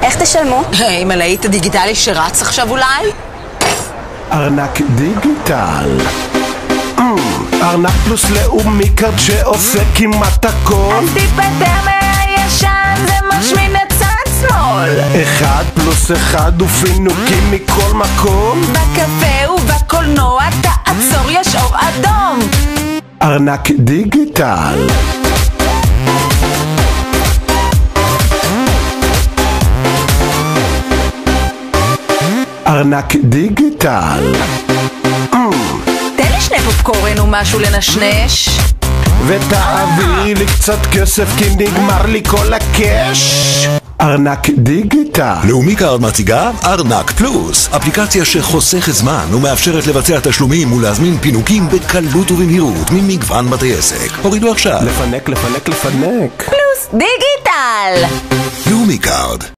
איך תשלמו? עם הלהיט הדיגיטלי שרץ עכשיו אולי? ארנק דיגיטל. ארנק פלוס לאומי קארד שעושה כמעט הכל. אז תיפטר מהישן, זה משמין את צד שמאל. 1+1 ופינוקים מכל מקום. בקפה ובקולנוע תעצור, יש אור אדום. ארנק דיגיטל. ארנק דיגיטל. תן לי 2 פופקורן ומשהו לנשנש. ותעבירי לי קצת כסף כי נגמר לי כל הקש. ארנק דיגיטל. לאומי קארד מציגה ארנק פלוס, אפליקציה שחוסכת זמן ומאפשרת לבצע תשלומים ולהזמין פינוקים בקלות ובמהירות ממגוון בתי עסק. הורידו עכשיו. לפנק. פלוס דיגיטל. לאומי קארד.